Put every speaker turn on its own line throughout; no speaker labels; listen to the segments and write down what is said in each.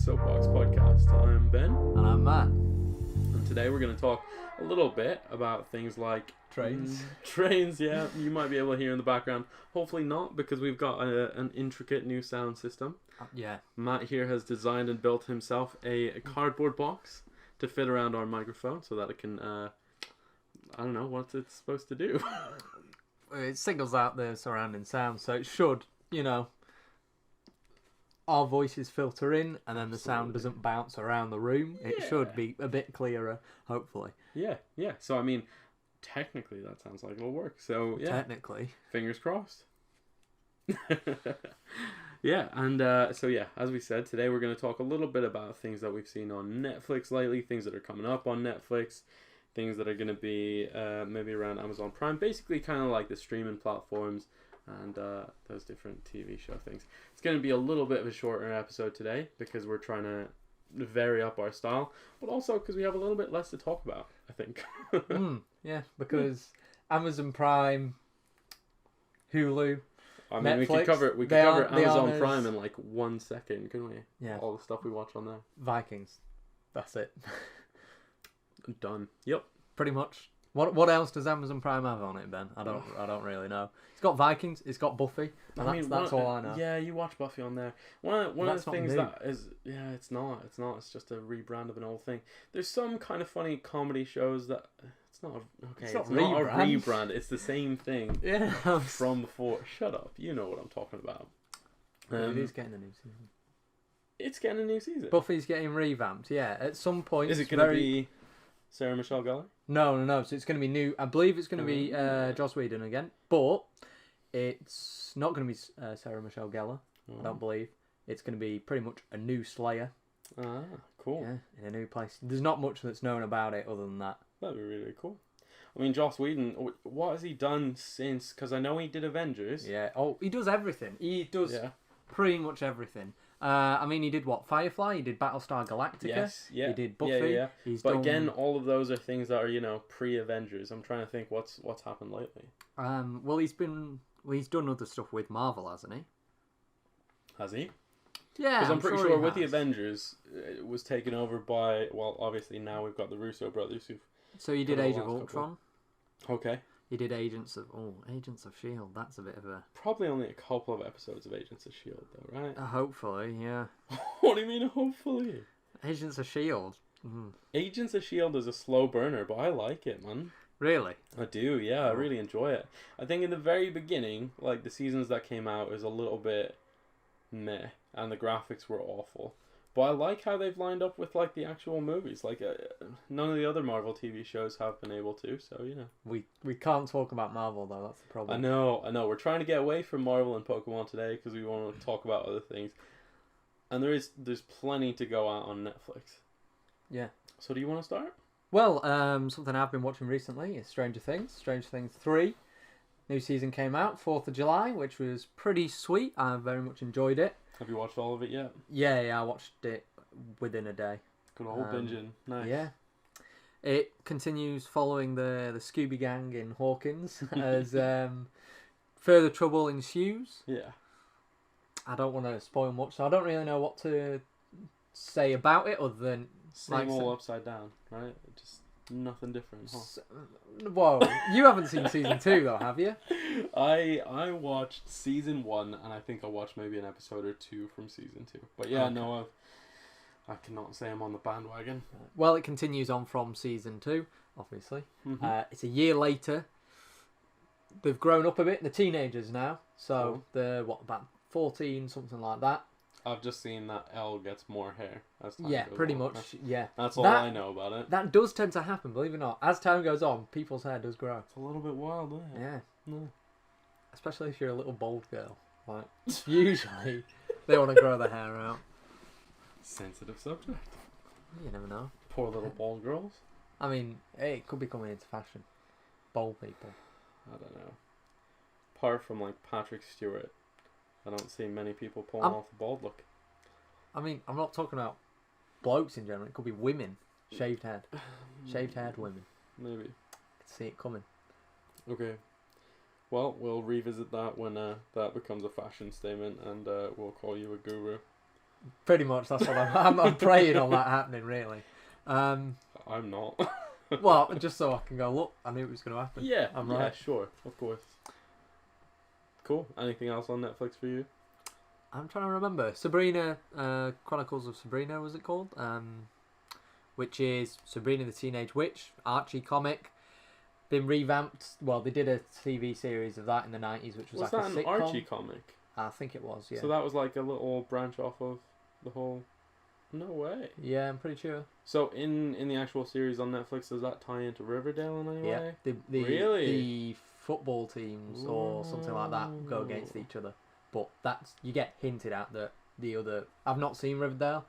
Soapbox Podcast. I'm Ben.
And I'm Matt.
And today we're going to talk a little bit about things like
Trains.
Trains, yeah. You might be able to hear in the background. Hopefully not, because we've got an intricate new sound system.
Yeah.
Matt here has designed and built himself a cardboard box to fit around our microphone so that it can, I don't know what it's supposed to do.
It signals out the surrounding sound, so it should, our voices filter in and then the sound doesn't bounce around the room. It should be a bit clearer, hopefully.
Yeah. So, I mean, technically that sounds like it'll work. So, yeah.
Technically.
Fingers crossed. Yeah, and so yeah, as we said, today we're going to talk a little bit about things that we've seen on Netflix lately, things that are coming up on Netflix, things that are going to be maybe around Amazon Prime, basically kind of like the streaming platforms and those different TV show things. It's going to be a little bit of a shorter episode today because we're trying to vary up our style, but also because we have a little bit less to talk about, I think.
Yeah, because Amazon Prime, Hulu,
I mean,
Netflix,
we could cover Amazon Prime in like 1 second, couldn't we?
Yeah.
All the stuff we watch on there.
Vikings. That's it.
Done. Yep.
Pretty much. What else does Amazon Prime have on it, Ben? I don't really know. It's got Vikings. It's got Buffy. And that's all I know.
Yeah, you watch Buffy on there. One of the things
new.
that is it's not. It's just a rebrand of an old thing. There's some kind of funny comedy shows that it's not a rebrand. It's the same thing.
Yeah.
From before. Shut up. You know what I'm talking about.
It is getting a new season.
It's getting a new season.
Buffy's getting revamped. Yeah, at some point.
Is it going to be Sarah Michelle Gellar?
No. So it's going to be new. I believe it's going to be Joss Whedon again, but it's not going to be Sarah Michelle Gellar. I don't believe. It's going to be pretty much a new Slayer.
Ah, cool.
Yeah, in a new place. There's not much that's known about it other than that.
That'd be really cool. I mean, Joss Whedon, what has he done since? Because I know he did Avengers.
Yeah. Oh, he does everything. He does pretty much everything. I mean, he did what? Firefly. He did Battlestar Galactica.
Yes. Yeah.
He did Buffy.
Yeah.
He's
but
done...
again, all of those are things that are pre-Avengers. I'm trying to think what's happened lately.
Well, he's done other stuff with Marvel, hasn't he?
Has he?
Yeah.
Because I'm pretty sure with the
has.
Avengers, it was taken over by obviously now we've got the Russo brothers who've.
So you did Age of Ultron.
Okay.
You did Agents of S.H.I.E.L.D. That's a bit of a...
Probably only a couple of episodes of Agents of S.H.I.E.L.D. though, right?
Hopefully, yeah.
What do you mean, hopefully?
Agents of S.H.I.E.L.D.
Agents of S.H.I.E.L.D. is a slow burner, but I like it, man.
Really?
I do, yeah. I really enjoy it. I think in the very beginning, like the seasons that came out, was a little bit meh, and the graphics were awful. But I like how they've lined up with like the actual movies. Like none of the other Marvel TV shows have been able to. So
we can't talk about Marvel though. That's the problem.
I know. We're trying to get away from Marvel and Pokemon today because we want to talk about other things. And there's plenty to go out on Netflix.
Yeah.
So do you want to start?
Well, something I've been watching recently is Stranger Things. Stranger Things 3. New season came out 4th of July, which was pretty sweet. I very much enjoyed it.
Have you watched all of it yet?
Yeah, I watched it within a day.
Good old binging. Nice.
Yeah. It continues following the Scooby Gang in Hawkins as further trouble ensues.
Yeah.
I don't want to spoil much, so I don't really know what to say about it other than...
Same all upside down, right? Just nothing different, huh?
Whoa, you haven't seen season 2 though, have you?
I watched season 1 and I think I watched maybe an episode or 2 from season 2. But yeah, no, I cannot say I'm on the bandwagon.
Well, it continues on from season 2, obviously.
Mm-hmm.
It's a year later. They've grown up a bit. They're teenagers now, so
Cool.
they're about 14, something like that.
I've just seen that Elle gets more hair as time
Yeah,
goes
pretty
on.
much. Yeah,
That's all I know about it.
That does tend to happen, believe it or not. As time goes on, people's hair does grow.
It's a little bit wild, isn't it?
Yeah.
No.
Especially if you're a little bald girl. Like, usually, they want to grow their hair out.
Sensitive subject.
You never know.
Poor little bald girls.
I mean, hey, it could be coming into fashion. Bald people.
I don't know. Apart from like Patrick Stewart, I don't see many people pulling off the bald look.
I mean, I'm not talking about blokes in general. It could be women. Shaved head. Shaved haired women.
Maybe.
I could see it coming.
Okay. Well, we'll revisit that when that becomes a fashion statement, and we'll call you a guru.
Pretty much, that's what I'm praying on that happening, really.
I'm not.
Well, just so I can go, look, I knew it was going to happen.
Yeah,
I'm
yeah,
right.
sure, of course. Cool. Anything else on Netflix for you?
I'm trying to remember. Sabrina, Chronicles of Sabrina, was it called? Which is Sabrina the Teenage Witch, Archie comic. Been revamped. Well, they did a TV series of that in the 90s, which was like
that
a
an
sitcom.
Archie comic?
I think it was, yeah.
So that was like a little branch off of the whole... No way.
Yeah, I'm pretty sure.
So in the actual series on Netflix, does that tie into Riverdale in any way?
Yeah.
Really?
The football teams or something like that go against each other. But you get hinted at that the other... I've not seen Riverdale.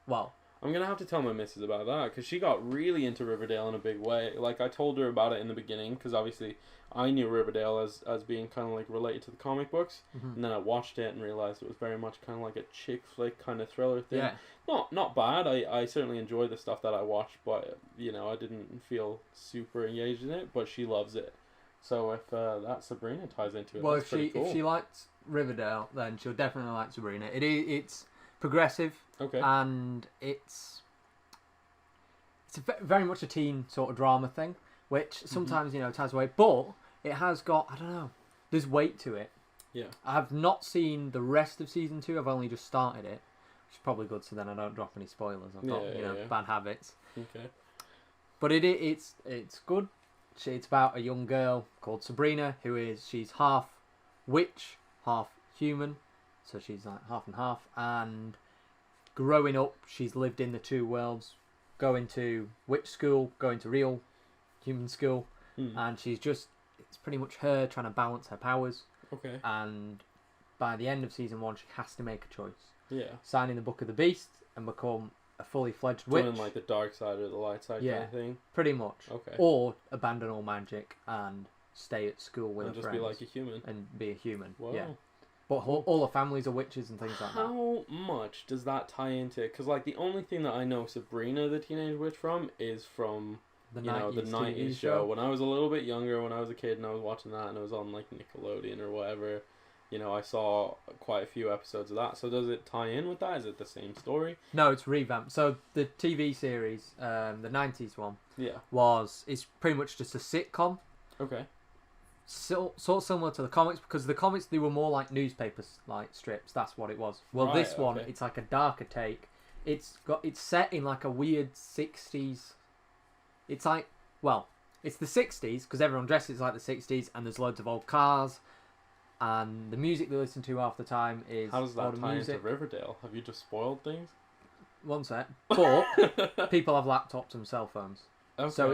Well...
I'm going to have to tell my missus about that, because she got really into Riverdale in a big way. Like, I told her about it in the beginning, because obviously I knew Riverdale as being kind of like related to the comic books, and then I watched it and realized it was very much kind of like a chick flick kind of thriller thing.
Yeah.
Not bad. I certainly enjoy the stuff that I watched, but, you know, I didn't feel super engaged in it, but she loves it. So if that Sabrina ties into it,
well,
that's pretty cool.
if she likes Riverdale, then she'll definitely like Sabrina. It's progressive.
Okay.
And it's very much a teen sort of drama thing, which sometimes, ties away. But it has got, I don't know, there's weight to it.
Yeah.
I've not seen the rest of season 2. I've only just started it, which is probably good, so then I don't drop any spoilers. I've got, bad habits.
Okay.
But it's good. It's about a young girl called Sabrina she's half witch, half human. So she's like half and half. And growing up, she's lived in the two worlds, going to witch school, going to real human school, and it's pretty much her trying to balance her powers.
Okay.
And by the end of season 1, she has to make a choice.
Yeah.
Signing the Book of the Beast and become a fully fledged witch.
Doing like the dark side or the light side kind of thing.
Pretty much.
Okay.
Or abandon all magic and stay at school with her
just
friends.
be like a human.
And be a human.
Whoa.
Yeah. But all the families are witches and things like that.
How much does that tie into? Because like the only thing that I know Sabrina the Teenage Witch from is from the 90s show. When I was a little bit younger, when I was a kid and I was watching that and it was on like Nickelodeon or whatever, I saw quite a few episodes of that. So does it tie in with that? Is it the same story?
No, it's revamped. So the TV series, the 90s one, it's pretty much just a sitcom.
Okay.
Sort of similar to the comics, because the comics, they were more like newspapers, like strips. That's what it was. Well,
right,
this one, it's like a darker take. It's set in like a weird 60s. It's like, well, it's the 60s because everyone dresses like the 60s, and there's loads of old cars, and the music they listen to half the time is
how does that tie
music.
into Riverdale? Have you just spoiled things?
One sec. But people have laptops and cell phones.
Okay.
So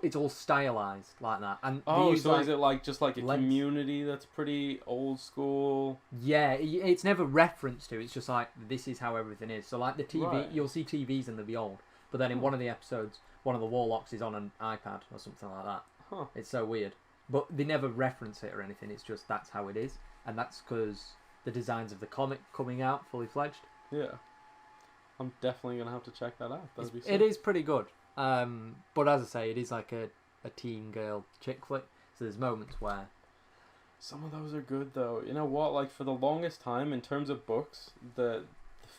it's all stylized like that. And
so is it like just like a community that's pretty old school?
Yeah, it's never referenced to. It's just like, this is how everything is. So like the TV,
right.
You'll see TVs and they'll be old. But then in one of the episodes, one of the warlocks is on an iPad or something like that.
Huh.
It's so weird. But they never reference it or anything. It's just that's how it is. And that's because the designs of the comic coming out fully fledged.
Yeah. I'm definitely going to have to check that out.
It is pretty good. But as I say, it is like a teen girl chick flick. So there's moments where...
Some of those are good though. You know what? Like for the longest time, in terms of books,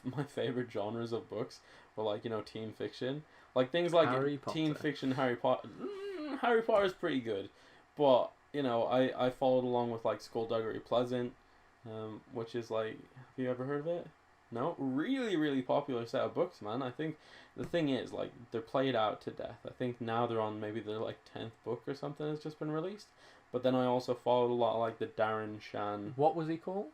my favorite genres of books were like, teen fiction. Like things like teen fiction, Harry Potter. Harry Potter is pretty good. But, I followed along with like Skullduggery Pleasant, which is like, have you ever heard of it? No? Really, really popular set of books, man. I think the thing is, like, they're played out to death. I think now they're on maybe their like 10th book or something has just been released. But then I also followed a lot of like the Darren Shan.
What was he called?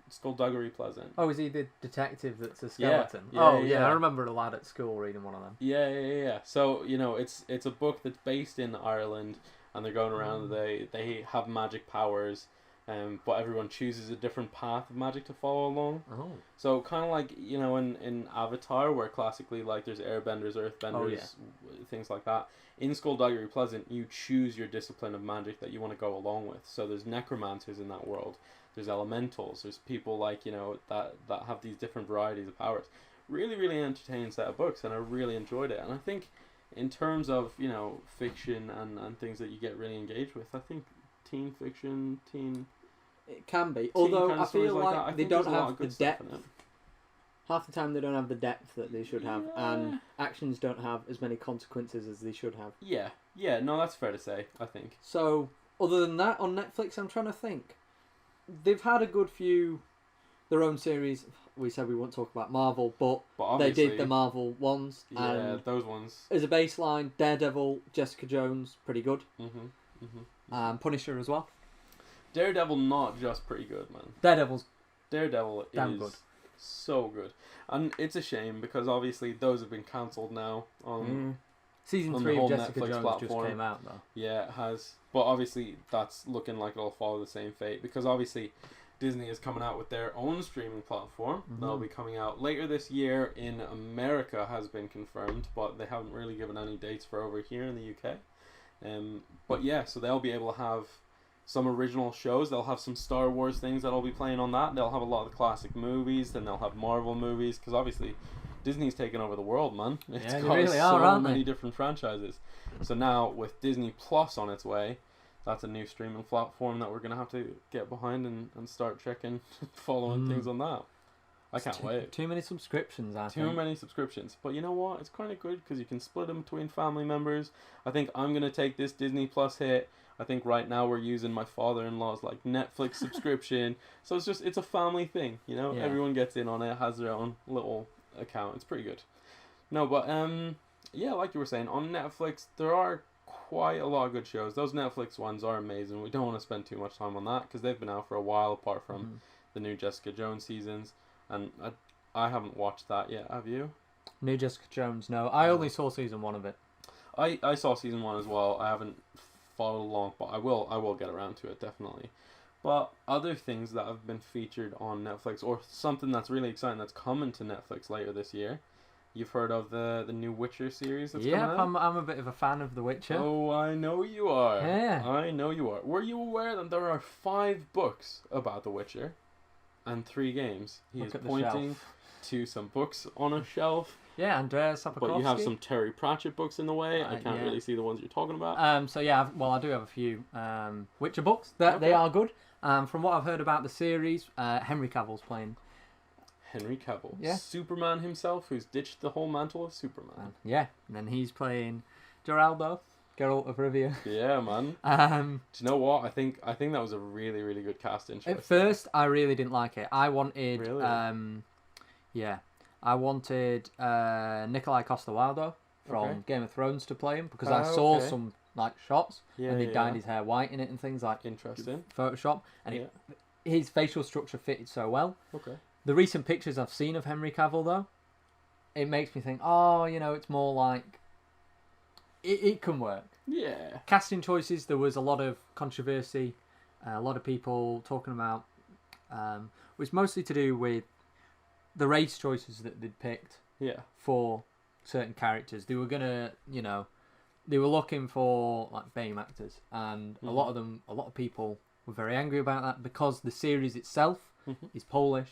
Skullduggery Pleasant.
Oh, is he the detective that's a skeleton?
Yeah.
I remember a lad at school reading one of them.
Yeah. So, it's a book that's based in Ireland, and they're going around, they have magic powers, but everyone chooses a different path of magic to follow along.
Oh.
So kind of like, in Avatar, where classically like there's airbenders, earthbenders, things like that. In Skullduggery Pleasant, you choose your discipline of magic that you want to go along with. So there's necromancers in that world. There's elementals. There's people like, that have these different varieties of powers. Really, really entertaining set of books, and I really enjoyed it. And I think in terms of, fiction and things that you get really engaged with, I think teen fiction,
it can be. Although I feel like they don't have the depth. half the time they don't have the depth that they should have,
Yeah.
and actions don't have as many consequences as they should have.
Yeah, yeah, no, that's fair to say, I think.
So, other than that, on Netflix, I'm trying to think. They've had a good few, their own series. We said we won't talk about Marvel, but they
obviously,
did the Marvel ones.
Yeah,
And
those ones.
as a baseline, Daredevil, Jessica Jones, pretty good. Punisher as well.
Daredevil, not just pretty good, man. Daredevil
damn
is
good.
so good. And it's a shame because obviously those have been cancelled now on
Season
on the
3 of
whole
Jessica
Netflix
Jones
platform.
just came out, though.
Yeah, it has. But obviously that's looking like it'll follow the same fate because obviously Disney is coming out with their own streaming platform. That'll be coming out later this year in America, has been confirmed, but they haven't really given any dates for over here in the UK. But yeah, so they'll be able to have some original shows. They'll have some Star Wars things that'll be playing on that. They'll have a lot of the classic movies. Then they'll have Marvel movies because obviously Disney's taken over the world, man. It's
Yeah, they
got
really
so
are, aren't
many
they?
different franchises. So now with Disney Plus on its way, that's a new streaming platform that we're gonna have to get behind and start checking, following things on that. I can't wait.
Too many subscriptions, I
Too
think.
many subscriptions, but you know what? It's kind of good because you can split them between family members. I think I'm gonna take this Disney Plus hit. I think right now we're using my father-in-law's like Netflix subscription, so it's a family thing. You know,
Yeah.
everyone gets in on it, has their own little account. It's pretty good. No, but yeah, like you were saying, on Netflix there are quite a lot of good shows. Those Netflix ones are amazing. We don't want to spend too much time on that because they've been out for a while, apart from the new Jessica Jones seasons. And I haven't watched that yet. Have you?
New Jessica Jones, no. I only saw season 1 of it.
I saw season 1 as well. I haven't followed along, but I will get around to it definitely. But other things that have been featured on Netflix, or something that's really exciting that's coming to Netflix later this year. You've heard of the new Witcher series that's coming out?
I'm a bit of a fan of The Witcher.
Oh, I know you are.
Yeah.
I know you are. Were you aware that there are 5 books about The Witcher and 3 games? He
Look
is
at the
pointing
shelf.
to some books on a shelf,
Yeah, Andreas Sapkowski.
but you have some Terry Pratchett books in the way. I can't
yeah.
really see the ones you're talking about.
So yeah, I do have a few Witcher books. They are good. From what I've heard about the series, Henry Cavill's playing.
Henry Cavill.
Yeah.
Superman himself, who's ditched the whole mantle of Superman.
Yeah, and then he's playing Geraldo, Geralt of Rivia.
Yeah, man. Do you know what? I think that was a really, really good casting choice.
At first, I really didn't like it. I wanted,
Really?
I wanted Nikolai Coster-Waldau from
Okay.
Game of Thrones to play him because I
Ah,
saw
okay.
some like shots
Yeah,
and they
yeah,
dyed
yeah.
his hair white in it and things like
Interesting.
Photoshop, and his facial structure fitted so well.
Okay.
The recent pictures I've seen of Henry Cavill, though, it makes me think, it's more like it can work.
Yeah.
Casting choices, there was a lot of controversy, a lot of people talking about, which mostly to do with the race choices that they'd picked
Yeah.
for certain characters. They were gonna, they were looking for like BAME actors, and a lot of people were very angry about that because the series itself is Polish.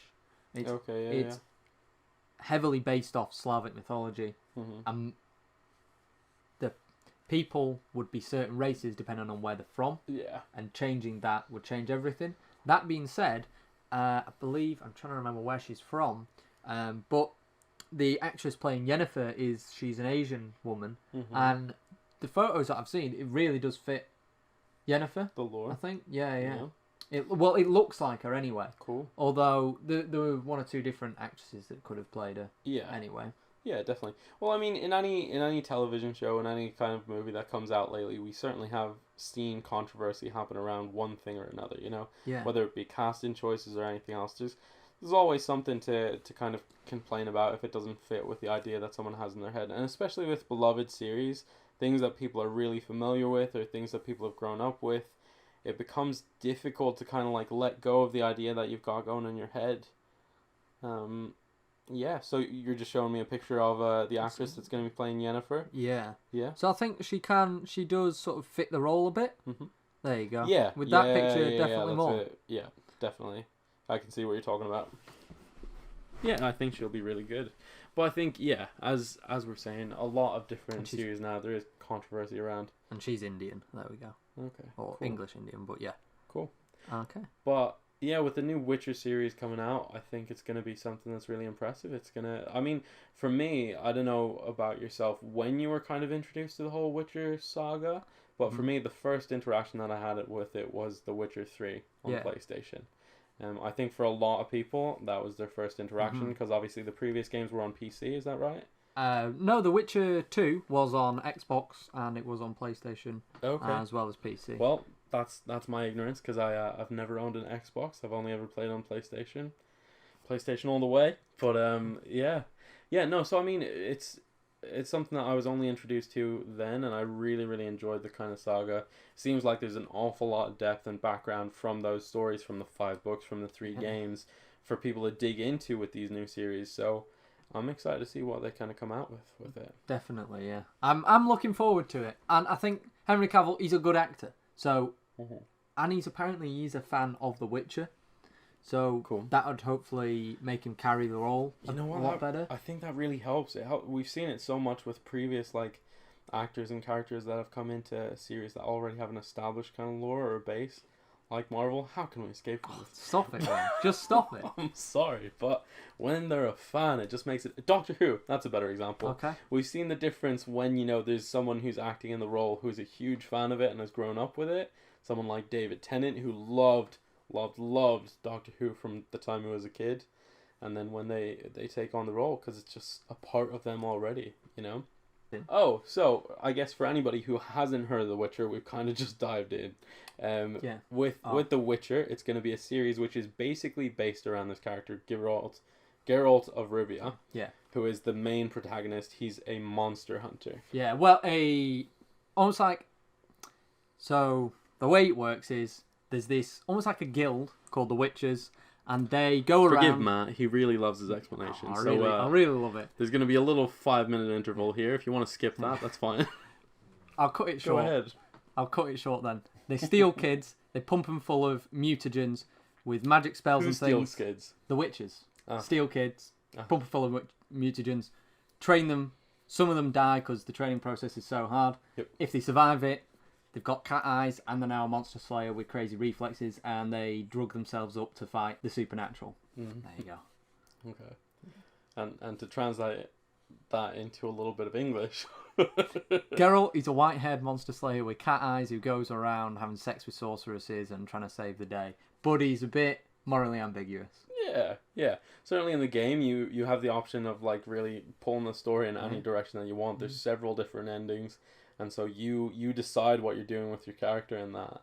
It's heavily based off Slavic mythology, and the people would be certain races depending on where they're from.
Yeah.
And changing that would change everything. That being said, I believe I'm trying to remember where she's from, but the actress playing Yennefer she's an Asian woman, and the photos that I've seen, it really does fit Yennefer.
The lore.
I think, yeah. It looks like her anyway.
Cool.
Although there were 1 or 2 different actresses that could have played her.
Yeah.
Anyway.
Yeah, definitely. Well, I mean, in any television show, in any kind of movie that comes out lately, we certainly have seen controversy happen around one thing or another. You know,
Yeah.
whether it be casting choices or anything else. There's always something to kind of complain about if it doesn't fit with the idea that someone has in their head, and especially with beloved series, things that people are really familiar with or things that people have grown up with. It becomes difficult to kind of like let go of the idea that you've got going in your head. Yeah, so you're just showing me a picture of the actress that's going to be playing Yennefer.
Yeah.
Yeah.
So I think she does sort of fit the role a bit. There you go.
Yeah.
With that picture,
yeah,
definitely
that's
more.
it. Yeah, definitely. I can see what you're talking about. Yeah, I think she'll be really good. But I think, yeah, as we're saying, a lot of different series now, there is controversy around.
And she's Indian. There we go.
Okay.
Or
cool.
English Indian, but yeah.
Cool.
Okay.
But yeah, with the new Witcher series coming out, I think it's going to be something that's really impressive. It's going to, I mean, for me, I don't know about yourself, when you were kind of introduced to the whole Witcher saga, but for
Mhm.
me, the first interaction that I had with it was The Witcher 3 on
Yeah.
PlayStation. I think for a lot of people, that was their first interaction,
Mhm.
because obviously the previous games were on PC, is that right?
No, The Witcher 2 was on Xbox and it was on PlayStation
Okay.
as well as PC.
Well, that's my ignorance, because I've never owned an Xbox. I've only ever played on PlayStation. PlayStation all the way. But yeah, yeah. No, so I mean, it's something that I was only introduced to then, and I really really enjoyed the kind of saga. Seems like there's an awful lot of depth and background from those stories, from the 5 books, from the 3 games, for people to dig into with these new series. So I'm excited to see what they kind of come out with it.
Definitely, yeah. I'm looking forward to it, and I think Henry Cavill, he's a good actor. So,
Mhm.
and he's a fan of The Witcher. So
Cool.
that would hopefully make him carry the role
You know
a
what?
lot better.
I think that really helps. We've seen it so much with previous like actors and characters that have come into a series that already have an established kind of lore or a base, like Marvel. How can we escape from this?
Stop it, man. Just stop it.
I'm sorry, but when they're a fan, it just makes it. Doctor Who, that's a better example.
Okay.
We've seen the difference when there's someone who's acting in the role who's a huge fan of it and has grown up with it. Someone like David Tennant who loved Doctor Who from the time he was a kid, and then when they take on the role, because it's just a part of them already.
Yeah.
Oh, so I guess for anybody who hasn't heard of The Witcher, we've kind of just dived in.
Yeah.
With The Witcher, it's going to be a series which is basically based around this character, Geralt of Rivia.
Yeah.
Who is the main protagonist. He's a monster hunter.
Yeah. Well, almost like, so the way it works is there's this almost like a guild called the Witchers, and they go around.
Forgive Matt, he really loves his explanation.
I really love it.
There's going to be a little 5-minute interval here. If you want to skip that, that's fine.
I'll cut it short.
Go ahead.
I'll cut it short then. They steal kids. They pump them full of mutagens with magic spells
Who
and
steals
things.
kids?
The Witchers.
Ah.
Steal kids.
Ah.
Pump them full of mutagens. Train them. Some of them die because the training process is so hard.
Yep.
If they survive it, they've got cat eyes and they're now a monster slayer with crazy reflexes, and they drug themselves up to fight the supernatural.
Mm-hmm.
There you go.
Okay. And to translate that into a little bit of English.
Geralt is a white-haired monster slayer with cat eyes who goes around having sex with sorceresses and trying to save the day. But he's a bit morally ambiguous.
Yeah. Certainly in the game, you have the option of like really pulling the story in any direction that you want. There's several different endings, and so you decide what you're doing with your character in that.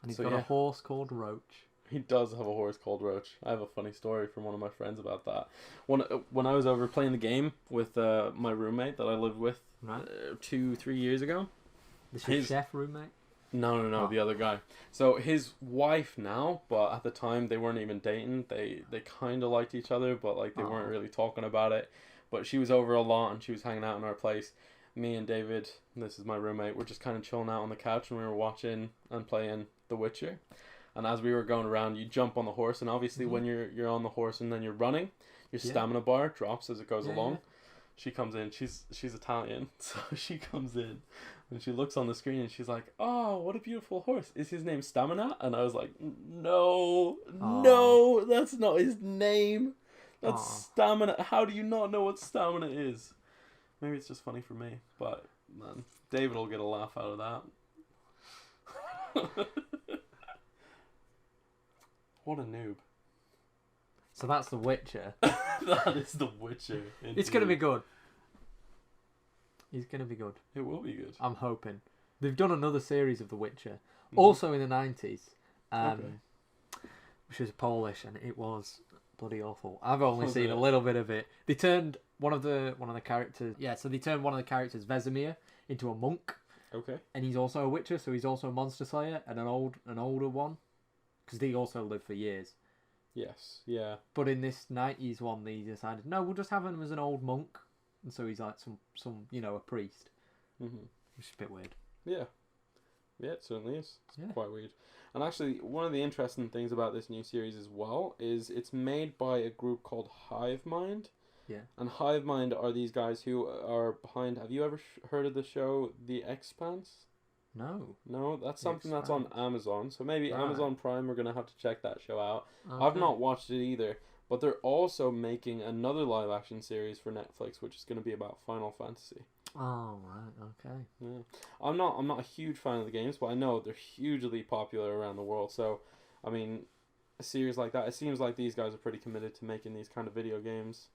And he's got a horse called Roach.
He does have a horse called Roach. I have a funny story from one of my friends about that. When I was over playing the game with my roommate that I lived with 2-3 years ago.
This is chef roommate?
No,
Oh.
the other guy. So his wife now, but at the time they weren't even dating. They kind of liked each other, but like they weren't really talking about it. But she was over a lot and she was hanging out in our place. Me and David, this is my roommate, we're just kind of chilling out on the couch and we were watching and playing The Witcher. And as we were going around, you jump on the horse, and obviously when you're on the horse and then you're running, your stamina bar drops as it goes along.
Yeah.
She comes in. She's Italian, so she comes in and she looks on the screen and she's like, "Oh, what a beautiful horse! Is his name Stamina?" And I was like, "No, that's not his name. That's Stamina. How do you not know what Stamina is?" Maybe it's just funny for me, but man, David will get a laugh out of that. What a noob.
So that's The Witcher.
That is The Witcher.
It's going to be good. It's going to be good.
It will be good.
I'm hoping. They've done another series of The Witcher, also in the 90s, which was Polish, and it was bloody awful. I've only seen a little bit of it. They turned one of the characters. Yeah, so they turned one of the characters, Vesemir, into a monk.
Okay.
And he's also a Witcher, so he's also a monster slayer, and an older one, because they also lived for years.
Yes. Yeah.
But in this 90s one, they decided, no, we'll just have him as an old monk, and so he's like some a priest, which is a bit weird.
Yeah. Yeah, it certainly is. It's
Yeah.
quite weird. And actually, one of the interesting things about this new series as well is it's made by a group called Hive Mind.
Yeah.
And Hive Mind are these guys who are behind... Have you ever heard of the show The Expanse? No, that's
The
something that's on
Expanse.
Amazon. So maybe
Right.
Amazon Prime, we're going to have to check that show out.
Okay.
I've not watched it either. But they're also making another live action series for Netflix, which is going to be about Final Fantasy.
Oh right, okay.
Yeah. I'm not a huge fan of the games, but I know they're hugely popular around the world. So, I mean, a series like that, it seems like these guys are pretty committed to making these kind of video games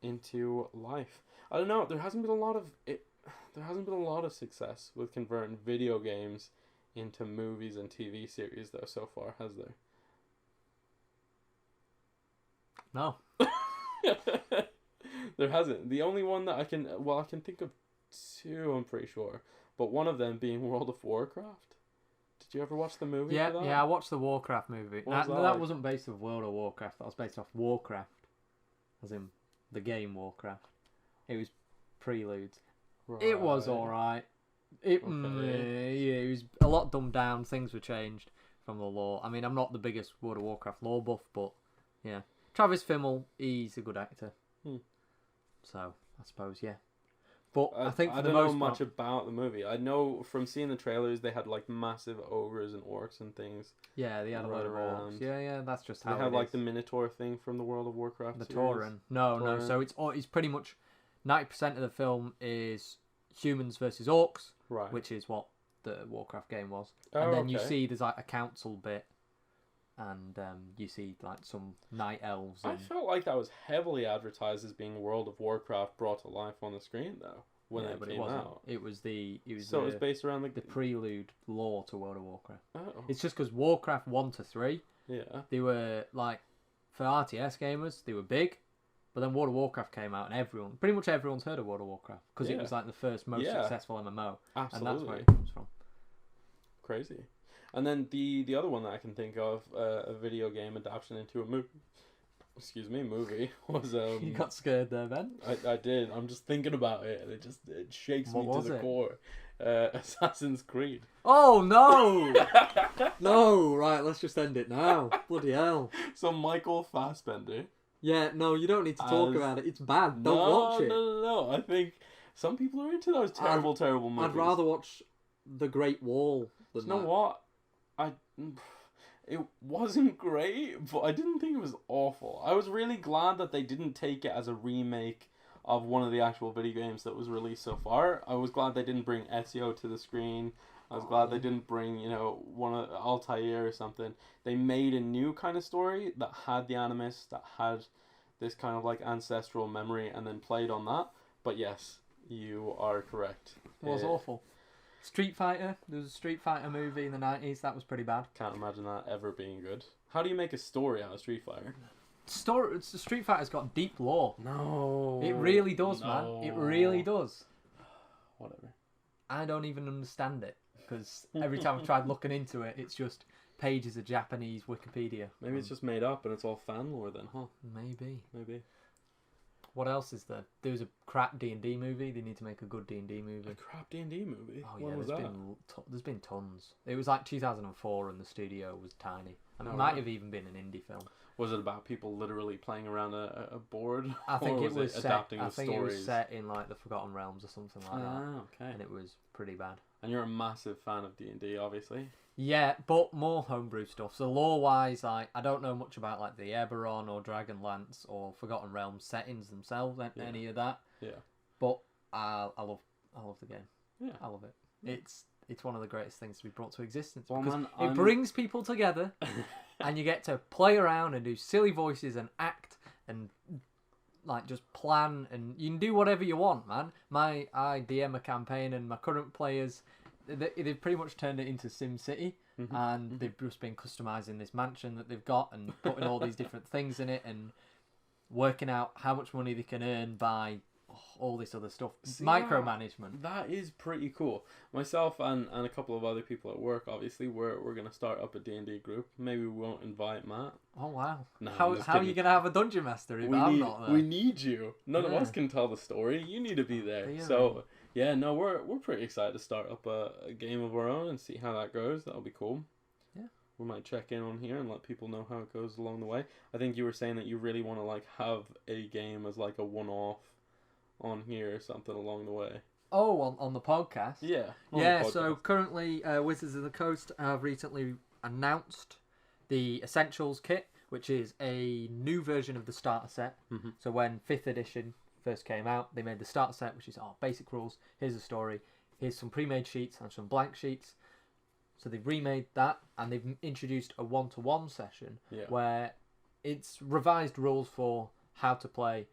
into life. I don't know. There hasn't been a lot of it. There hasn't been a lot of success with converting video games into movies and TV series, though. So far, has there?
No.
There hasn't. The only one that I can think of two, I'm pretty sure, but one of them being World of Warcraft. Did you ever watch the movie?
Yeah,
for that?
yeah, I watched the Warcraft movie.
What was that
That
like?
wasn't based off World of Warcraft. That was based off Warcraft, as in the game Warcraft. It was Preludes. It was
Right.
alright. It
Okay.
yeah, it was a lot dumbed down. Things were changed from the lore. I mean, I'm not the biggest World of Warcraft lore buff, but yeah, Travis Fimmel, he's a good actor.
Hmm.
So I suppose yeah. But I think for
I
the
don't know
most
much
part,
about the movie. I know from seeing the trailers they had like massive ogres and orcs and things.
yeah, they had a
run
load of orcs.
around.
Yeah, yeah, that's just
They
how
have
it
like
is.
the Minotaur thing from the World of Warcraft
The
series.
Tauren. No, no. So
Tauren.
it's pretty much 90% of the film is humans versus orcs,
Right.
which is what the Warcraft game was.
Oh,
And then you
okay.
see there's like a council bit, and you see like some night elves.
I
And
felt like that was heavily advertised as being World of Warcraft brought to life on the screen though when
yeah,
it
but
came
it wasn't.
out.
It was the
So it was based around
the prelude lore to World of Warcraft.
Oh,
It's just because Warcraft 1 to 3,
yeah.
they were like, for RTS gamers, they were big. But then World of Warcraft came out, and pretty much everyone's heard of World of Warcraft because it
Yeah.
was like the first most
Yeah.
successful MMO,
Absolutely.
and that's where it comes from.
Crazy. And then the other one that I can think of, a video game adaptation into a movie. Excuse me, movie was
You got scared there, Ben.
I did. I'm just thinking about it, and it shakes
What
me to
was
the
it?
core. Assassin's Creed.
Oh no! No, right, let's just end it now. Bloody hell.
So Michael Fassbender.
Yeah, no, you don't need to talk
As-
about it. It's bad. Don't
no,
watch it.
No. I think some people are into those terrible movies.
I'd rather watch The Great Wall than
You know
that.
what? It wasn't great, but I didn't think it was awful. I was really glad that they didn't take it as a remake of one of the actual video games that was released so far. I was glad they didn't bring Ezio to the screen. I was glad they didn't bring, one of Altair or something. They made a new kind of story that had the Animus, that had this kind of like ancestral memory, and then played on that. But yes, you are correct.
It was awful. Street Fighter. There was a Street Fighter movie in the 90s. That was pretty bad.
Can't imagine that ever being good. How do you make a story out of Street Fighter?
Street Fighter's got deep lore.
No.
It really does, man. It really does.
Whatever.
I don't even understand it because every time I've tried looking into it, it's just pages of Japanese Wikipedia.
Maybe it's just made up and it's all fan lore then, huh?
Maybe.
Maybe.
What else is there? There's a crap D&D movie. They need to make a good D&D movie.
A crap D&D movie?
Oh
When
yeah,
was
there's been tons. It was like 2004 and the studio was tiny. And it
Oh,
might
right.
have even been an indie film.
Was it about people literally playing around a board?
I think
or
it was set.
adapting
I
the
think
stories?
it was set in like the Forgotten Realms or something like that,
Ah, okay.
and it was pretty bad.
And you're a massive fan of D&D, obviously.
Yeah, but more homebrew stuff. So lore-wise, I don't know much about like the Eberron or Dragonlance or Forgotten Realms settings themselves, any of that.
Yeah.
But I love the game.
Yeah.
I love it. It's one of the greatest things to be brought to existence
Well,
because
man,
it brings people together, and you get to play around and do silly voices and act and like just plan, and you can do whatever you want, man. I DM a campaign, and my current players, they've pretty much turned it into Sim City, and they've just been customizing this mansion that they've got and putting all these different things in it and working out how much money they can earn by all this other stuff. Micromanagement.
That is pretty cool. Myself and a couple of other people at work, obviously, we're going to start up a D&D group. Maybe we won't invite Matt.
Oh wow!
No,
how
I'm just
are you
kidding.
gonna have a dungeon master if I'm not there?
We need you. None of
Yeah.
us can tell the story. You need to be there.
Yeah.
So yeah, no, we're pretty excited to start up a game of our own and see how that goes. That'll be cool.
Yeah.
We might check in on here and let people know how it goes along the way. I think you were saying that you really want to like have a game as like a one-off on here or something along the way.
Oh, on the podcast.
Yeah. on the
Yeah,
podcast.
so currently Wizards of the Coast have recently announced the Essentials kit, which is a new version of the starter set.
Mhm.
So when 5th edition first came out, they made the starter set, which is basic rules, here's a story, here's some pre-made sheets and some blank sheets. So they've remade that, and they've introduced a 1-to-1 session
Yeah.
where it's revised rules for how to play,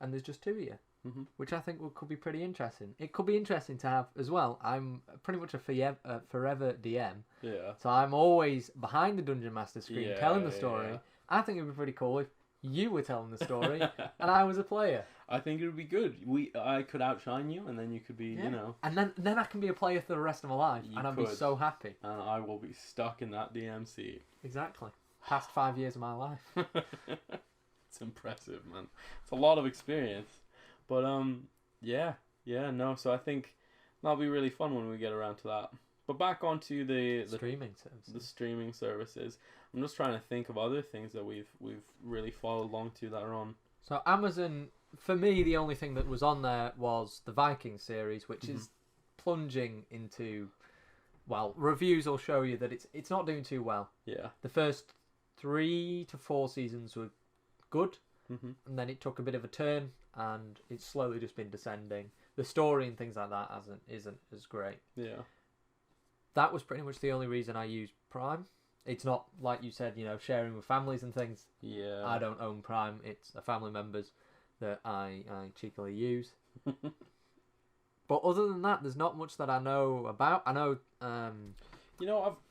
and there's just 2 of you.
Mhm.
Which I think could be pretty interesting. It could be interesting to have as well. I'm pretty much a forever DM,
Yeah.
so I'm always behind the Dungeon Master screen
Yeah,
telling the
yeah,
story.
yeah.
I think it'd be pretty cool if you were telling the story and I was a player.
I think it would be good. I could outshine you, and then you could be, you know.
And then I can be a player for the rest of my life,
You
and I'd be
could.
so happy.
And I will be stuck in that DMC.
Exactly. Past 5 years of my life.
It's impressive, man. It's a lot of experience. But yeah, no. So I think that'll be really fun when we get around to that. But back onto the
Streaming services.
the streaming services. I'm just trying to think of other things that we've really followed along to that are on.
So Amazon, for me, the only thing that was on there was the Viking series, which is plunging into, well, reviews will show you that it's not doing too well.
Yeah.
The first 3 to 4 seasons were good,
Mhm.
and then it took a bit of a turn, and it's slowly just been descending. The story and things like that isn't as great.
Yeah.
That was pretty much the only reason I used Prime. It's not like you said, sharing with families and things.
Yeah.
I don't own Prime. It's a family member's that I cheekily use. But other than that, there's not much that I know about. I know.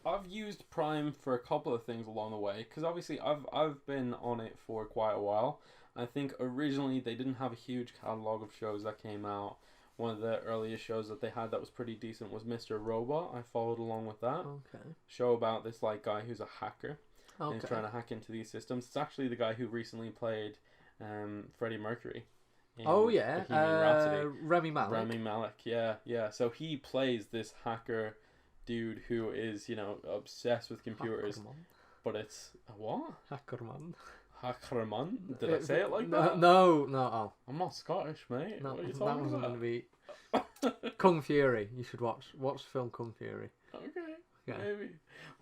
I've used Prime for a couple of things along the way, because obviously I've been on it for quite a while. I think originally they didn't have a huge catalog of shows that came out. One of the earliest shows that they had that was pretty decent was Mr. Robot. I followed along with that.
Okay.
Show about this guy who's a hacker. And he's
Okay.
trying to hack into these systems. It's actually the guy who recently played Freddie Mercury. in
Oh yeah.
Bohemian Rhapsody.
Remy Malek.
Rami Malek, yeah. So he plays this hacker dude who is, obsessed with computers.
Hackerman.
But it's a what?
Hackerman.
Hackerman? Did I say it like that?
No. Oh.
I'm not Scottish, mate.
No,
What are you
that
talking
wasn't
about?
going to be Kung Fury. You should watch the film Kung Fury.
Okay,
Yeah.
maybe.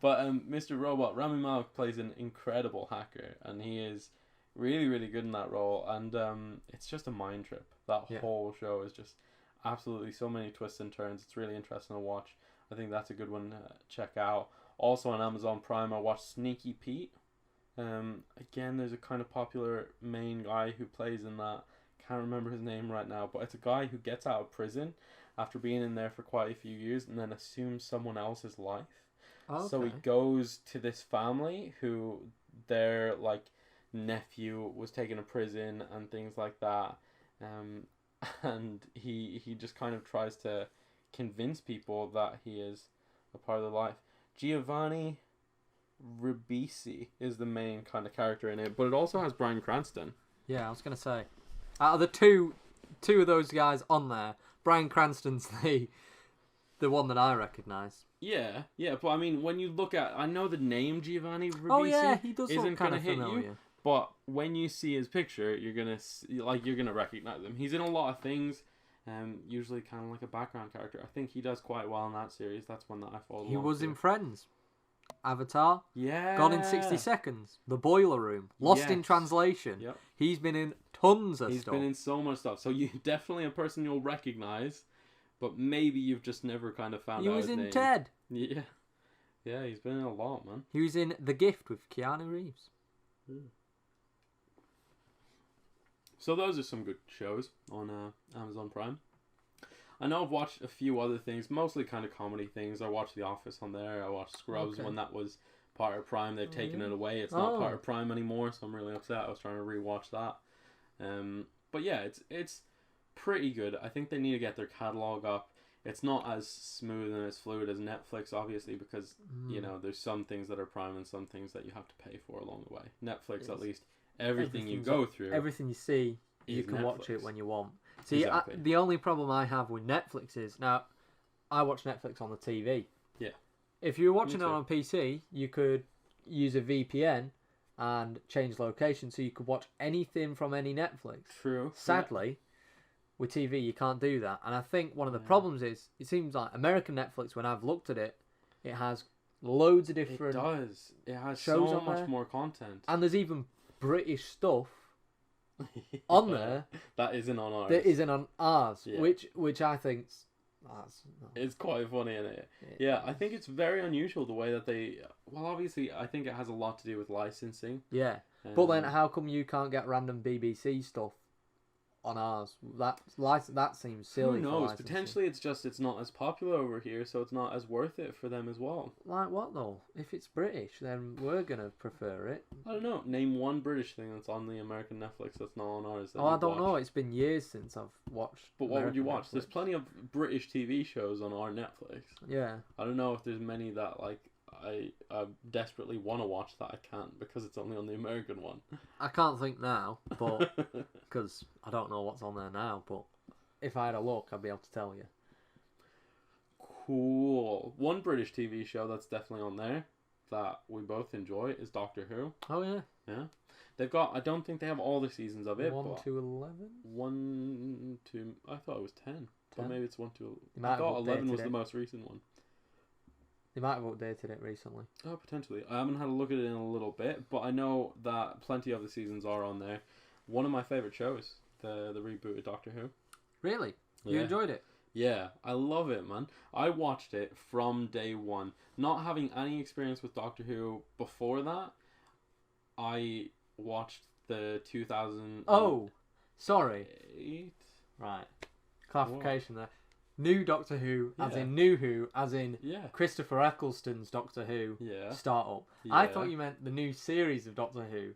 But Mr. Robot, Rami Malek plays an incredible hacker, and he is really, really good in that role. And it's just a mind trip. That whole show is just absolutely so many twists and turns. It's really interesting to watch. I think that's a good one to check out. Also on Amazon Prime, I watched Sneaky Pete. Again, there's a kind of popular main guy who plays in that. Can't remember his name right now, but it's a guy who gets out of prison after being in there for quite a few years and then assumes someone else's life.
Okay.
So he goes to this family who their nephew was taken to prison and things like that. And he just kind of tries to convince people that he is a part of their life. Giovanni Ribisi is the main kind of character in it, but it also has Bryan Cranston.
Yeah, I was going to say, out of the two of those guys on there, Bryan Cranston's the one that I recognise.
Yeah, but I mean, when you look at, I know the name Giovanni Ribisi.
Oh yeah, he does
isn't
look kind
gonna
of
hit
familiar.
you, but when you see his picture, you're gonna recognize him. He's in a lot of things. Usually kind of like a background character. I think he does quite well in that series. That's one that I followed.
He
along
was
to.
in Friends, Avatar,
Yeah.
Gone in 60 Seconds, The Boiler Room, Lost in
Yes.
Translation.
Yep.
He's been in tons of
He's
stuff.
been in so much stuff. So you definitely a person you'll recognize, but maybe you've just never kind of found
He
out
was
his
in
name.
Ted.
Yeah. Yeah, he's been in a lot, man.
He was in The Gift with Keanu Reeves.
So those are some good shows on Amazon Prime. I know I've watched a few other things, mostly kind of comedy things. I watched The Office on there. I watched Scrubs when that was part of Prime. They've taken it away. It's not part of Prime anymore, so I'm really upset. I was trying to rewatch that. But yeah, it's pretty good. I think they need to get their catalog up. It's not as smooth and as fluid as Netflix, obviously, because there's some things that are Prime and some things that you have to pay for along the way. Netflix, at least, everything you go through,
everything you see, you can watch
Netflix.
it when you want. See,
Exactly.
the only problem I have with Netflix is, now, I watch Netflix on the TV.
Yeah.
If you were watching
Me
it
too.
on PC, you could use a VPN and change location so you could watch anything from any Netflix.
True.
Sadly, with TV, you can't do that. And I think one of the
Yeah.
problems is, it seems like American Netflix, when I've looked at it, it has loads of
It
different
does. It has
shows
so
on
much
there.
more content.
And there's even British stuff on
Yeah.
there
That isn't on ours.
that isn't on ours,
Yeah.
which I think's
It's quite funny, isn't it? Yeah, I think it's very unusual the way that they. Well, obviously, I think it has a lot to do with licensing.
yeah. But then,
Um,
how come you can't get random BBC stuff on ours? That seems silly.
who
for
knows?
licensing.
Potentially, it's not as popular over here, so it's not as worth it for them as well.
Like what though? If it's British, then we're gonna prefer it.
I don't know. Name one British thing that's on the American Netflix that's not on ours. That
Oh, I
you've
don't know.
watched.
It's been years since I've watched.
But what would you
American
watch? There's
Netflix.
plenty of British TV shows on our Netflix.
Yeah.
I don't know if there's many that like I desperately want to watch that I can't because it's only on the American one.
I can't think now, but because I don't know what's on there now. But if I had a look, I'd be able to tell you.
Cool. One British TV show that's definitely on there that we both enjoy is Doctor Who.
Oh yeah.
Yeah. They've got, I don't think they have all the seasons of it,
1
but
to 11.
1 to, I thought it was 10. But
10?
maybe it's 1 to,
They
I
might have
thought 11 was
updated
the
it.
most recent one.
They might have updated it recently.
Oh, potentially. I haven't had a look at it in a little bit, but I know that plenty of the seasons are on there. One of my favourite shows, the rebooted Doctor Who.
Really? You
Yeah.
enjoyed it?
Yeah, I love it, man. I watched it from day one. Not having any experience with Doctor Who before that, I watched the 2008.
Oh, sorry. Right. Clarification there. New Doctor Who, as
Yeah.
in New Who, as in
Yeah.
Christopher Eccleston's Doctor Who
Yeah.
start up.
Yeah.
I thought you meant the new series of Doctor Who,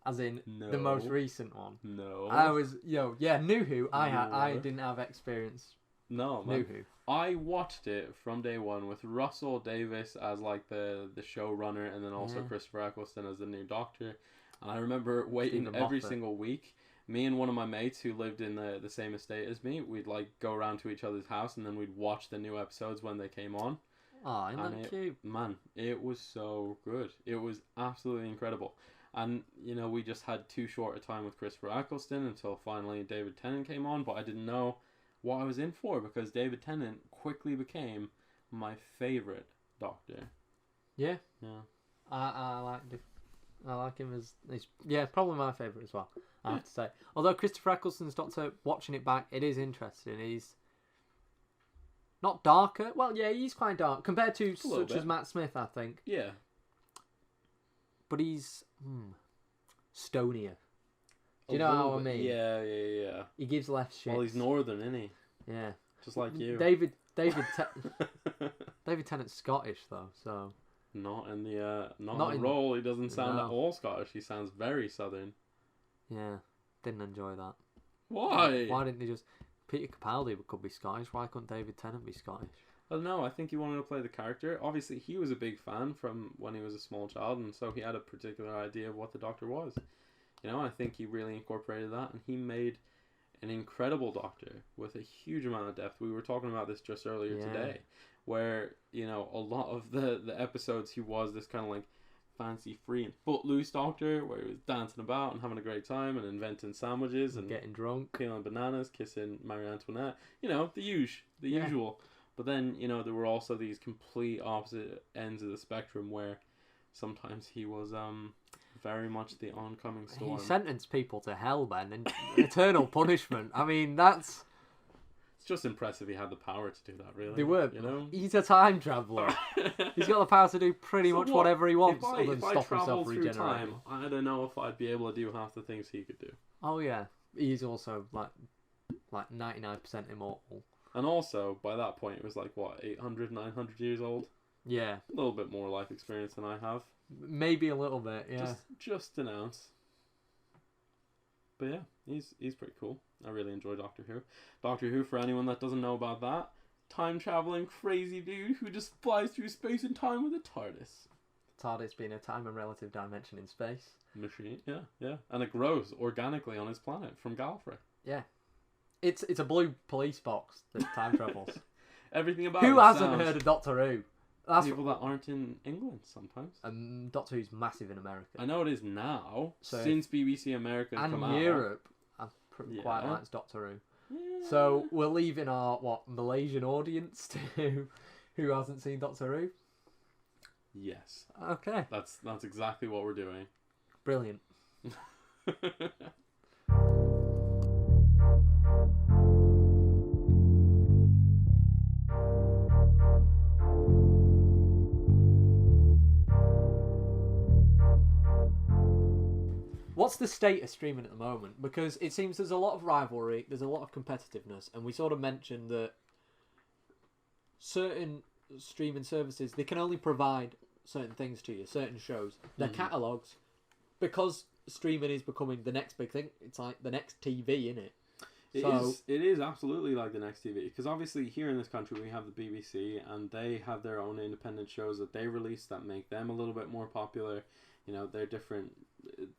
as in
No.
the most recent one.
No.
I was New Who. I
No.
didn't have experience.
No,
New
man.
Who.
I watched it from day one with Russell Davis as like the showrunner, and then also
Yeah.
Christopher Eccleston as the new Doctor. And I remember waiting
Stephen
every
Moffat.
single week. Me and one of my mates who lived in the same estate as me, we'd like go around to each other's house, and then we'd watch the new episodes when they came on.
Oh, isn't
And
that
it-
cute?
Man, it was so good. It was absolutely incredible. And, we just had too short a time with Christopher Eccleston until finally David Tennant came on, but I didn't know what I was in for because David Tennant quickly became my favourite Doctor.
Yeah.
Yeah.
I like him as probably my favourite as well. I have to say. Although Christopher Eccleston's Doctor, watching it back, it is interesting. He's not darker. Well, yeah, he's quite dark compared to
little
such as
bit.
Matt Smith, I think.
Yeah.
But he's stonier. Do you
A
know
little
how I
bit.
mean?
Yeah.
He gives less shit.
Well, he's northern, isn't he?
Yeah.
Just like you.
David Tennant's Scottish though, so
Not in the
Not in-
role. He doesn't sound at
No.
all Scottish. He sounds very southern.
yeah, didn't enjoy that.
Why?
Why didn't they just? Peter Capaldi could be Scottish. Why couldn't David Tennant be Scottish?
I don't know. I think he wanted to play the character. Obviously, he was a big fan from when he was a small child, and so he had a particular idea of what the Doctor was. I think he really incorporated that, and he made an incredible Doctor with a huge amount of depth. We were talking about this just earlier
Yeah.
today, where a lot of the episodes he was this kind of like fancy free and footloose Doctor, where he was dancing about and having a great time and inventing sandwiches and
Getting drunk.
peeling bananas, kissing Marie Antoinette. The
Yeah.
usual. But then, there were also these complete opposite ends of the spectrum where sometimes he was very much the oncoming storm.
He sentenced people to hell, man, and eternal punishment. I mean, that's
It's just impressive he had the power to do that, really.
they were. He's a time traveler. He's got the power to do pretty much whatever he wants, other than
If I
stop
traveled
himself
through
regenerating.
time, I don't know if I'd be able to do half the things he could do.
Oh yeah, he's also like 99% immortal.
And also, by that point, it was like, what, 800, 900 years old?
Yeah,
A little bit more life experience than I have.
maybe a little bit. Yeah,
Just an ounce. But yeah, he's pretty cool. I really enjoy Doctor Who. Doctor Who, for anyone that doesn't know about that, time traveling crazy dude who just flies through space and time with a TARDIS.
TARDIS being a time and relative dimension in space.
Machine, yeah. And it grows organically on his planet from Gallifrey.
Yeah, it's a blue police box that time travels.
Everything about
Who
it
hasn't
sounds
heard of Doctor Who? That's
people that aren't in England sometimes.
Doctor Who's massive in America.
I know it is now,
So-
since BBC America
And
come out.
Europe, quite
Yeah.
likes Doctor Who.
Yeah.
So we're leaving our Malaysian audience to who hasn't seen Doctor Who.
Yes.
Okay.
That's exactly what we're doing.
Brilliant. What's the state of streaming at the moment? Because it seems there's a lot of rivalry, there's a lot of competitiveness, and we sort of mentioned that certain streaming services, they can only provide certain things to you, certain shows. Their catalogues, because streaming is becoming the next big thing, it's like the next TV, innit?
It is absolutely like the next TV, because obviously here in this country we have the BBC, and they have their own independent shows that they release that make them a little bit more popular. You know, they're different.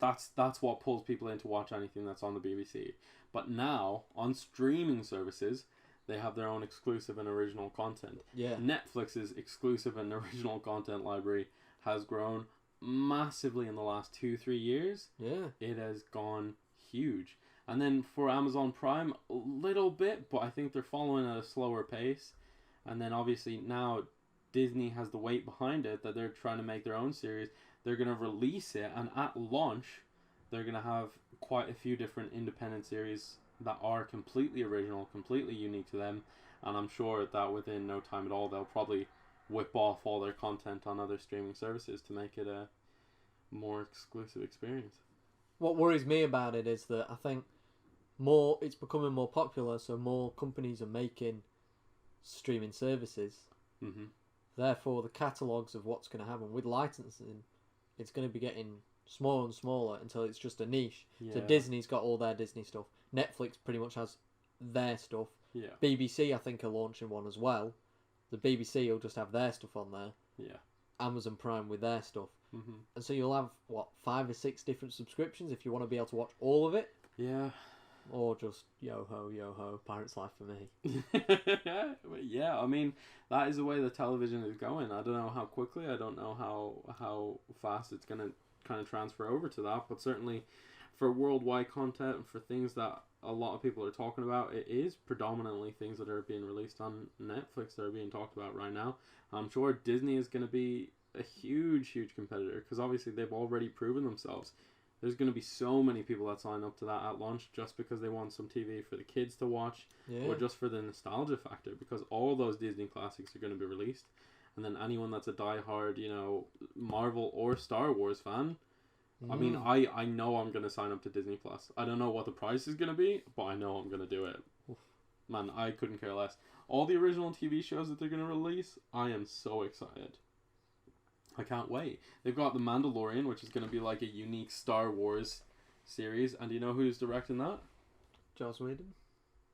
That's what pulls people in to watch anything that's on the BBC. But now on streaming services, they have their own exclusive and original content.
Yeah.
Netflix's exclusive and original content library has grown massively in the last 2-3 years.
Yeah.
It has gone huge. And then for Amazon Prime, a little bit, but I think they're following at a slower pace. And then obviously now Disney has the weight behind it that they're trying to make their own series. They're going to release it, and at launch, they're going to have quite a few different independent series that are completely original, completely unique to them. And I'm sure that within no time at all, they'll probably whip off all their content on other streaming services to make it a more exclusive experience.
What worries me about it is that I think it's becoming more popular, so more companies are making streaming services.
Mm-hmm.
Therefore, the catalogues of what's going to happen with licensing, it's going to be getting smaller and smaller until it's just a niche.
Yeah.
So Disney's got all their Disney stuff. Netflix pretty much has their stuff.
Yeah.
BBC, I think, are launching one as well. The BBC will just have their stuff on there.
Yeah.
Amazon Prime with their stuff.
Mm-hmm.
And so you'll have, 5 or 6 different subscriptions if you want to be able to watch all of it.
Yeah.
Or just yo-ho, Pirate's Life for me.
Yeah, I mean, that is the way the television is going. I don't know how quickly, I don't know how fast it's going to kind of transfer over to that, but certainly for worldwide content and for things that a lot of people are talking about, it is predominantly things that are being released on Netflix that are being talked about right now. I'm sure Disney is going to be a huge competitor, because obviously they've already proven themselves. There's going to be so many people that sign up to that at launch just because they want some TV for the kids to watch, or just for the nostalgia factor, because all those Disney classics are going to be released. And then anyone that's a diehard, Marvel or Star Wars fan, I mean, I know I'm going to sign up to Disney Plus. I don't know what the price is going to be, but I know I'm going to do it. Man, I couldn't care less. All the original TV shows that they're going to release, I am so excited. I can't wait. They've got The Mandalorian, which is going to be like a unique Star Wars series. And do you know who's directing that?
Joss Whedon?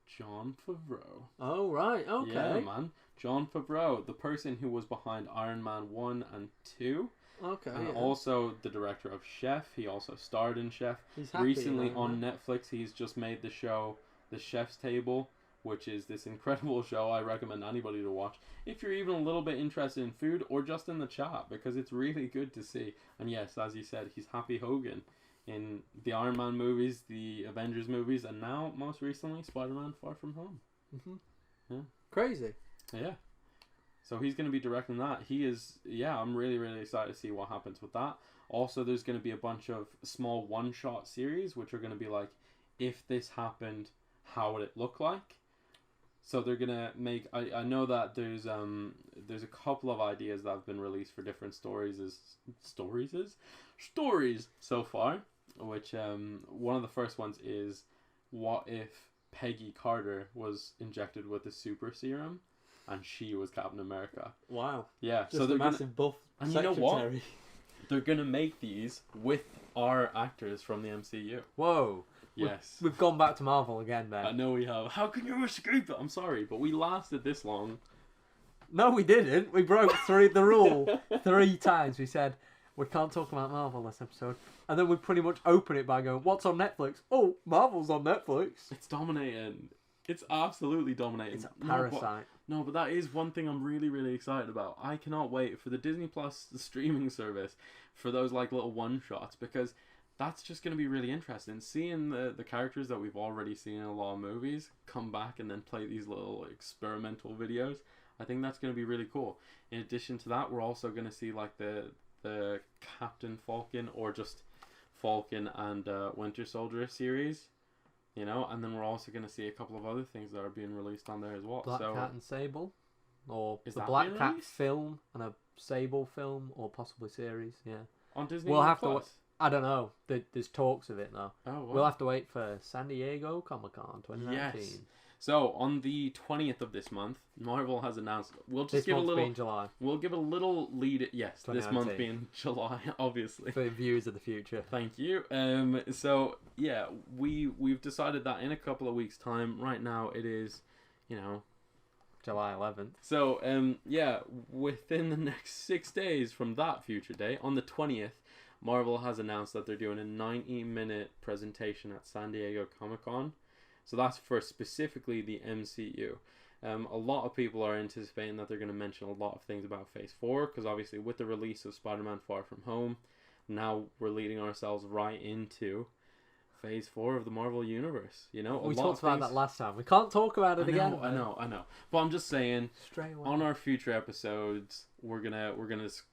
John Favreau.
Oh, right. Okay.
Yeah, man. John Favreau, the person who was behind Iron Man 1 and 2.
Okay.
And also the director of Chef. He also starred in Chef.
He's happy,
Recently on Netflix, he's just made the show The Chef's Table, which is this incredible show I recommend anybody to watch if you're even a little bit interested in food or just in the chat, because it's really good to see. And yes, as you said, he's Happy Hogan in the Iron Man movies, the Avengers movies, and now, most recently, Spider-Man Far From Home.
Mm-hmm.
Yeah.
Crazy.
Yeah. So he's going to be directing that. I'm really, really excited to see what happens with that. Also, there's going to be a bunch of small one-shot series, which are going to be like, if this happened, how would it look like? So they're gonna make. I know that there's a couple of ideas that have been released for different stories so far. Which one of the first ones is, what if Peggy Carter was injected with the super serum, and she was Captain America?
Wow.
Yeah.
Just so they're massive buff.
And
secretary.
you know what? They're gonna make these with our actors from the MCU.
Whoa.
Yes.
We've gone back to Marvel again, man.
I know we have. How can you escape it? I'm sorry, but we lasted this long.
No, we didn't. We broke the rule 3 times. We said, we can't talk about Marvel this episode. And then we pretty much open it by going, what's on Netflix? Oh, Marvel's on Netflix.
It's dominating. It's absolutely dominating.
It's a parasite.
No, but that is one thing I'm really, really excited about. I cannot wait for the Disney Plus streaming service for those like little one-shots, because that's just going to be really interesting. Seeing the characters that we've already seen in a lot of movies come back and then play these little experimental videos, I think that's going to be really cool. In addition to that, we're also going to see like the Captain Falcon or just Falcon and Winter Soldier series, you know, and then we're also going to see a couple of other things that are being released on there as well.
Black
so,
Cat and Sable, or
is
the
that
Black
being
Cat
released?
film and a Sable film, or possibly series. Yeah,
On Disney
We'll have to
Plus.
I don't know. There's talks of it now.
Oh, wow.
We'll have to wait for San Diego Comic-Con 2019.
Yes. So on the 20th of this month, Marvel has announced. We'll just
This
give a
month's
little.
being July
We'll give a little lead. Yes, this month
2019.
being July, obviously.
for viewers of the future.
Thank you. So yeah, we've decided that in a couple of weeks' time. Right now, it is, you know.
July 11th.
So yeah, within the next 6 days from that future day, on the 20th, Marvel has announced that they're doing a 90-minute presentation at San Diego Comic-Con. So that's for specifically the MCU. A lot of people are anticipating that they're going to mention a lot of things about Phase 4, because obviously with the release of Spider-Man Far From Home, now we're leading ourselves right into Phase 4 of the Marvel Universe. You know,
We talked about that last time. We can't talk about it again.
I know. But I'm just saying,
Straight away.
on our future episodes, we're gonna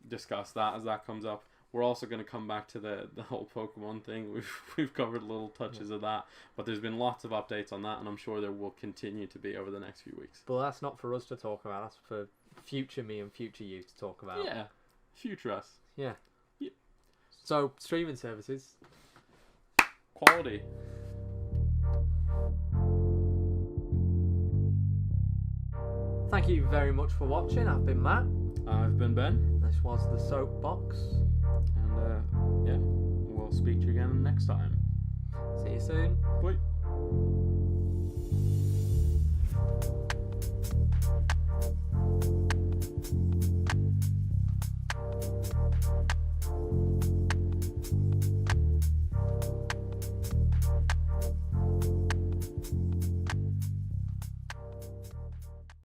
discuss that as that comes up. We're also gonna come back to the whole Pokemon thing. We've covered little touches of that, but there's been lots of updates on that, and I'm sure there will continue to be over the next few weeks.
But that's not for us to talk about. That's for future me and future you to talk about.
Yeah, future us.
Yeah.
Yep.
So streaming services.
Quality.
Thank you very much for watching. I've been Matt.
I've been Ben,
This was the Soapbox.
and yeah, we'll speak to you again next time.
See you soon.
Bye.